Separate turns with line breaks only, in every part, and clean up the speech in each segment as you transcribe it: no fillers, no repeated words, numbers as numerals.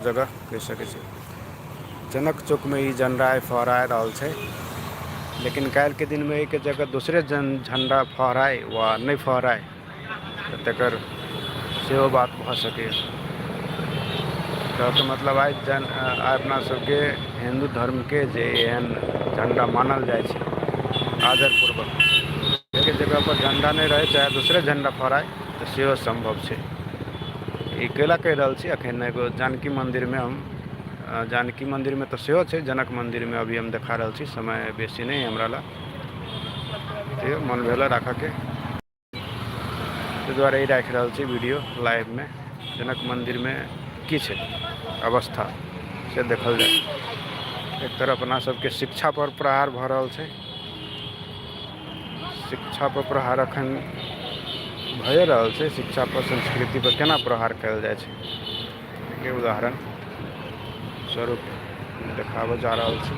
जगह कहि सकै छी। जनक चौक में ई झंडा फहरा रहल छै, लेकिन काल्हि के दिन में एक जगह दूसरे झंडा फहराए वा नहीं फहराए तकर सेहो बात भऽ सकैए। कहके मतलब आइ अपना सबके हिंदू धर्म के जे एहन झंडा मानल जाइ छै आदरपूर्वक, एक जगह पर झंडा नहीं रहे चाहे दूसरे झंडा फहराए तो सेहो संभव छै। ई कैला कहि रहल छी, अखन एगो जानकी मंदिर में हम जानकी मंदिर में तो सेहो छै, जनक मंदिर में अभी हम देखा रहल छी। समय बेसी नहीं हमरा ला, मन भेल राखऽ के, ताहि दुआरे ही राखि रहल छी वीडियो लाइव में। जनक मंदिर में की छै अवस्था से देखल जाए। एक तरफ अपना सबके शिक्षा पर प्रहार भऽ रहल छै, शिक्षा पर प्रहार अखन भए रहल छै। शिक्षा पर, संस्कृति पर केना प्रहार कयल जाइ छै के उदाहरण स्वरूप देखाबऽ जा रहल छी।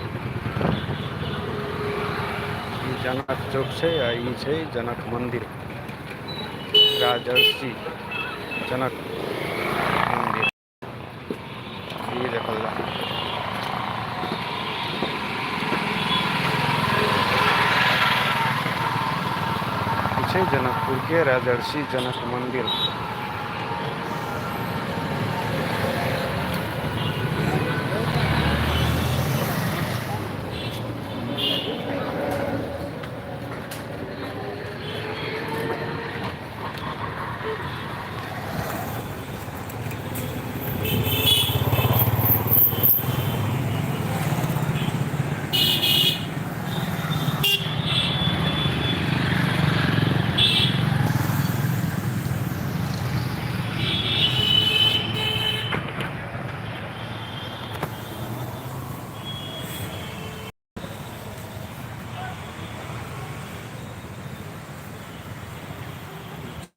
ई जनक चौक छै आ ई छै जनक मंदिर, राजर्षि जनक मंदिर, ई देखल जा छै जनकपुर के राजर्षि जनक मंदिर।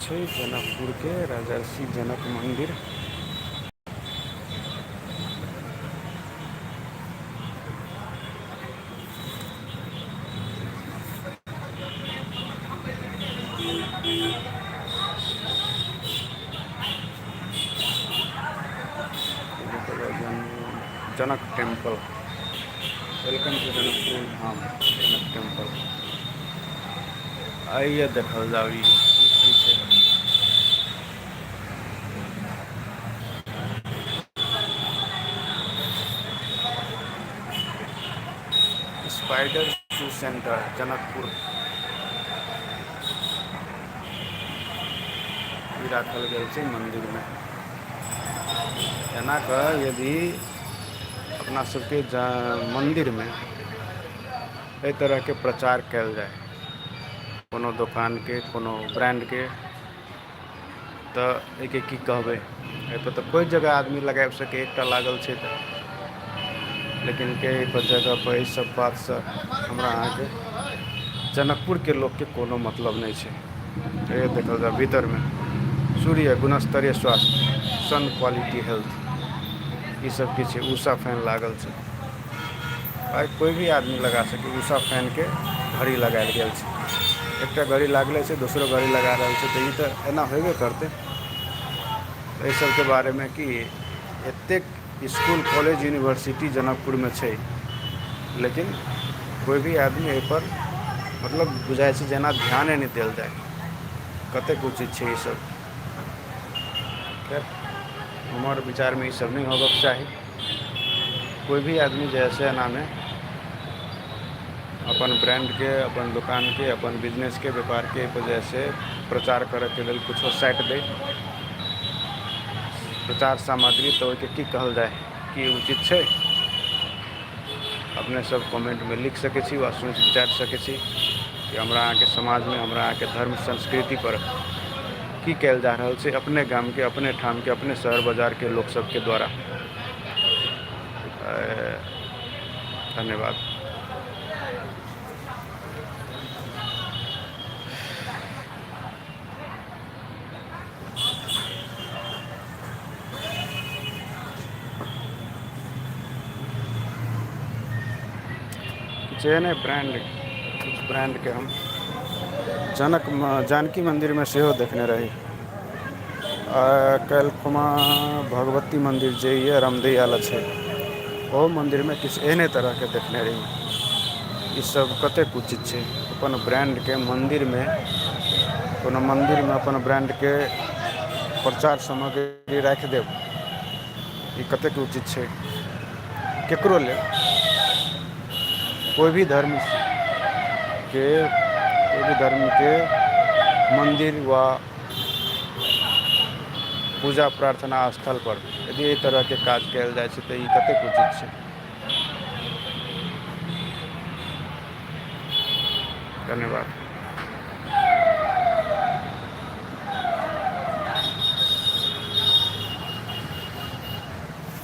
छै जनकपुर के राजर्षि जनक मंदिर। Janak temple, welcome to Janakpur Dham Janak temple. आइए देखल जाओ ई छै। स्पाइडर शू सेंटर जनकपुर ई राखल गेल छै मंदिर में। एना कऽ यदि अपना सबके मंदिर में एहि तरह के प्रचार कयल जाए कोनो दुकान के, कोनो ब्रांड के, तऽ एहिके की कहबै। एहि पर तऽ कोई जगह आदमी लगाबि सकै, एकटा लागल छै तऽ, लेकिन कई जगह पर एहि सब बात से हमरा अहाँके जनकपुर के लोग के कोनो मतलब नहीं छै। ये देखल जाए भीतर में सूर्य गुणस्तरीय स्वास्थ्य सन क्वालिटी हेल्थ, ई सब की छै। उषा फैन लागल छै, आइ कोई भी आदमी लगा सके। उषा फैन के घड़ी लगायल गेल छै, एकटा घड़ी लागले छै, दोसरो घड़ी लगा रहल छै, तऽ ई तऽ एना होबे करतै। एहि सब के बारे में कि एतेक स्कूल कॉलेज यूनिवर्सिटी जनकपुर में छै, लेकिन कोई भी आदमी एहि पर मतलब बुझाइ छै जेना ध्याने नहीं देल जाए। कतेक उचित छै ई सब। खैर हमर विचार में ई सब नहीं होबक चाही। कोई भी आदमी जैसे एना में अपन ब्रांड के, अपन दुकान के, अपन बिजनेस के, व्यापार के वजह से प्रचार करे के लेल कुछो साइट दे, प्रचार सामग्री, तो ओके की कहल जाए, कि उचित छै। अपने सब कमेंट में लिख सकै छी वा सोच विचार सकै छी कि हमरा अहाँ के समाज में, हमरा अहाँ के धर्म संस्कृति पर की कयल जा रहल छै अपने गाम के, अपने ठाम के, अपने शहर बाजार के लोक सब के द्वारा। धन्यवाद। जेने ब्रांड, कुछ ब्रांड के हम जानकी मंदिर में सेहो देखने रही। कैलखुमा भगवती मंदिर जे ये रमदैयाला छै ओहो मंदिर में किछु एहने तरह के देखने रही। ई सब कतेक उचित छै। अपन ब्रांड के मंदिर में, कोनो मंदिर में अपन ब्रांड के प्रचार सामग्री राखि देब, ई कतेक उचित छै। केकरो लेल कोई भी धर्म के मंदिर व पूजा प्रार्थना स्थल पर यदि एहि तरह के काज कयल जाइ छै तऽ ई कतेक उचित छै। धन्यवाद।